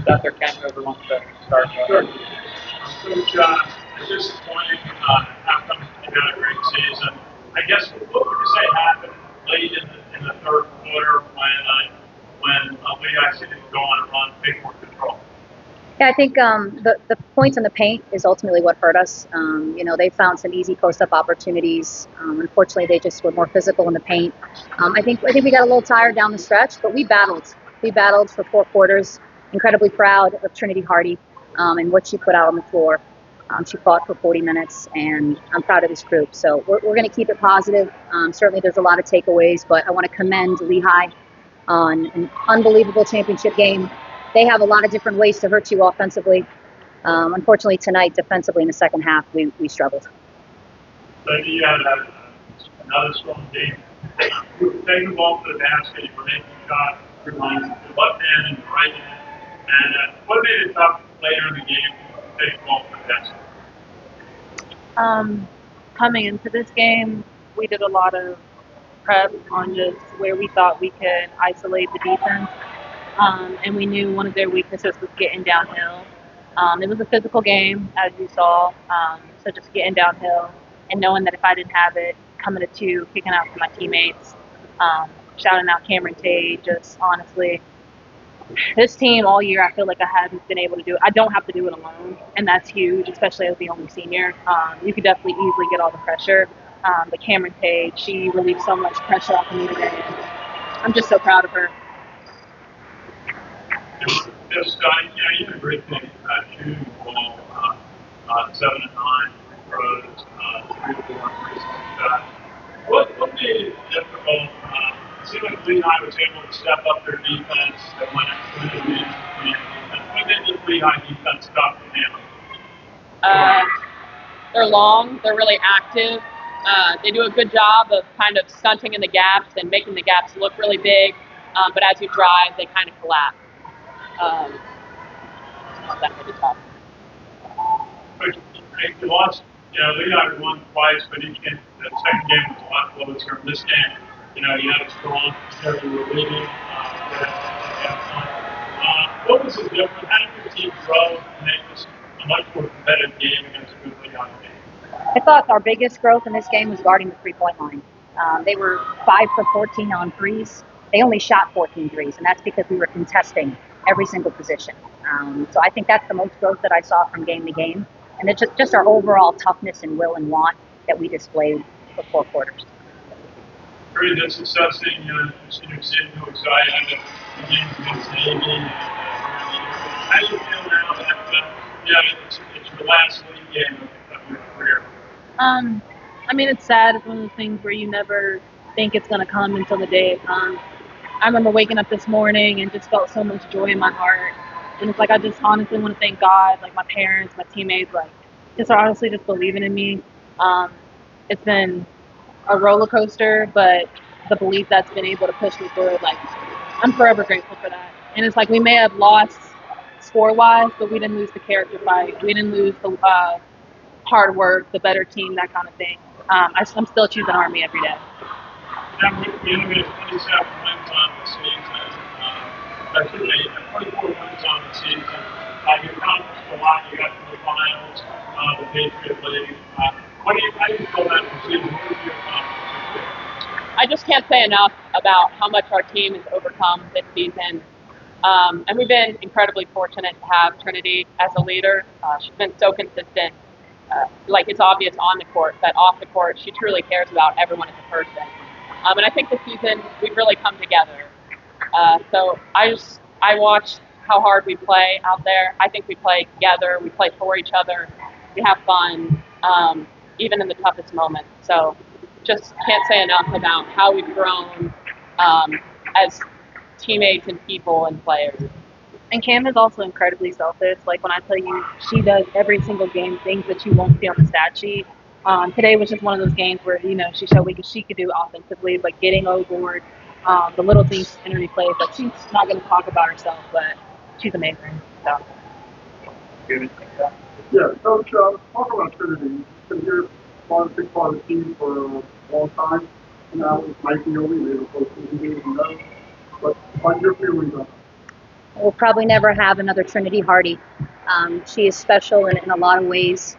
Dr. Ken, whoever wants to start. Sure. Coach, it's disappointing how come you had a great season. I guess what would you say happened late in the third quarter when Lehigh City was going on a run, take more control? Yeah, I think the points in the paint is ultimately what hurt us. They found some easy post-up opportunities. Unfortunately, they just were more physical in the paint. I think we got a little tired down the stretch, but we battled. We battled for 4 quarters. Incredibly proud of Trinity Hardy and what she put out on the floor. She fought for 40 minutes, and I'm proud of this group. So we're going to keep it positive. Certainly, there's a lot of takeaways, but I want to commend Lehigh on an unbelievable championship game. They have a lot of different ways to hurt you offensively. Unfortunately, tonight, defensively in the second half, we struggled. So you had another strong game. You were taking the ball to the basket, you were making shots, your left hand and your right hand. And what made it tough later in the game to take the ball to the basket? Coming into this game, we did a lot of prep on just where we thought we could isolate the defense. And we knew one of their weaknesses was getting downhill. It was a physical game, as you saw, so just getting downhill and knowing that if I didn't have it, coming to 2, kicking out to my teammates, shouting out Camryn Tade, just honestly, this team all year, I feel like I haven't been able to do it. I don't have to do it alone, and that's huge, especially as the only senior. You could definitely easily get all the pressure, but Camryn Tade, she relieved so much pressure off of me today, and I'm just so proud of her. Just, you had a great game shooting the ball, 7 and 9 throws, 3 to 4 shots. What made it difficult? It seemed like Lehigh was able to step up their defense that went into the defense. What made the Lehigh defense tough to handle? They're long, they're really active. They do a good job of kind of stunting in the gaps and making the gaps look really big, but as you drive, they kind of collapse. That made it tough. But you lost, Lehigh won twice, but each game, the second game was a lot closer. This game, you had a strong, you were leading. What was the difference? How did your team grow and make this a much more competitive game against a good Lehigh team? I thought our biggest growth in this game was guarding the three-point line. They were 5 for 14 on threes. They only shot 14 threes, and that's because we were contesting every single position. So I think that's the most growth that I saw from game to game. And it's just our overall toughness and will and want that we displayed for 4 quarters. Very good success in your senior season. Excited the games against Navy. How do you feel now that it's your last league game of your career? I mean, it's sad. It's one of those things where you never think it's going to come until the day it comes. I remember waking up this morning and just felt so much joy in my heart. And it's like I just honestly want to thank God, like my parents, my teammates, like just honestly just believing in me. It's been a roller coaster, but the belief that's been able to push me through it, like I'm forever grateful for that. And it's like we may have lost score-wise, but we didn't lose the character fight. We didn't lose the hard work, the better team, that kind of thing. I'm still choosing Army every day. You only made 27 wins on the season. 24 wins on the season. You accomplished a lot. You got to the finals, the Patriot League. How do you feel about the season? What did you accomplish? I just can't say enough about how much our team has overcome this season. And we've been incredibly fortunate to have Trinity as a leader. She's been so consistent. Like it's obvious on the court, but off the court, she truly cares about everyone as a person. And I think this season we've really come together. So I watch how hard we play out there. I think we play together. We play for each other. We have fun, even in the toughest moments. So just can't say enough about how we've grown as teammates and people and players. And Cam is also incredibly selfish. Like when I tell you, she does every single game things that you won't see on the stat sheet. Today was just one of those games where she showed what she could do offensively, but getting overboard, the little things in her replays. Like she's not going to talk about herself, but she's amazing. So. Yeah, Coach, talk about Trinity. Because you're a big part of the team for a long time. Now it might be over. They were supposed to be games and those. But what are your feelings on it? We'll probably never have another Trinity Hardy. She is special in a lot of ways.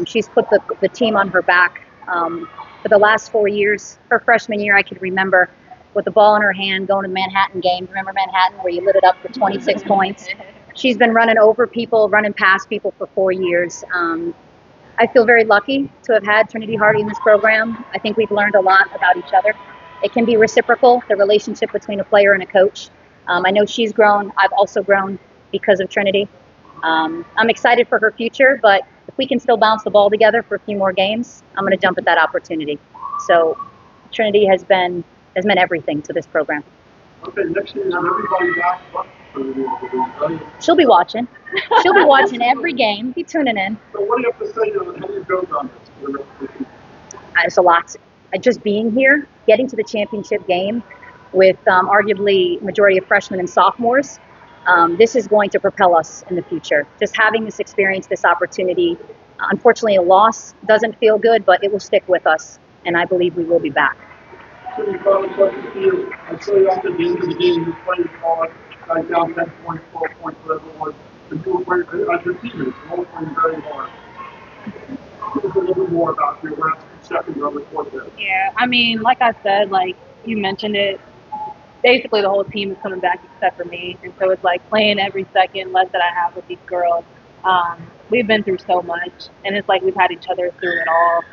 She's put the team on her back for the last 4 years. Her freshman year, I could remember with the ball in her hand going to the Manhattan game. Remember Manhattan where you lit it up for 26 points? She's been running over people, running past people for 4 years. I feel very lucky to have had Trinity Hardy in this program. I think we've learned a lot about each other. It can be reciprocal, the relationship between a player and a coach. I know she's grown. I've also grown because of Trinity. I'm excited for her future, but if we can still bounce the ball together for a few more games, I'm going to jump at that opportunity. So Trinity has meant everything to this program. Okay, next year you have everybody back but Trinity, right? She'll be watching. She'll be watching every game, be tuning in. So what do you have to say to how you build on this for the rest of the season? There's a lot. Just being here, getting to the championship game with arguably majority of freshmen and sophomores, this is going to propel us in the future. Just having this experience, this opportunity, unfortunately a loss doesn't feel good, but it will stick with us, and I believe we will be back. So you probably question to you, I saw you after the end of the game, you played hard, like down 10 points, 12 points, whatever it was, and you were playing, as your teammates, you were playing very hard. Give us a little bit more about your last 2 seconds on the court there. Yeah, I mean, like I said, like you mentioned it, basically the whole team is coming back except for me. And so it's like playing every second less that I have with these girls. We've been through so much, and it's like we've had each other through it all.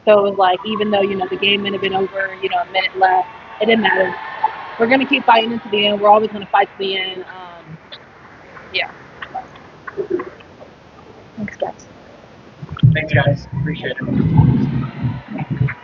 So it was like, even though, the game may have been over, a minute left, it didn't matter. We're going to keep fighting into the end. We're always going to fight to the end. Yeah. Thanks, guys. Thanks, guys. Appreciate it.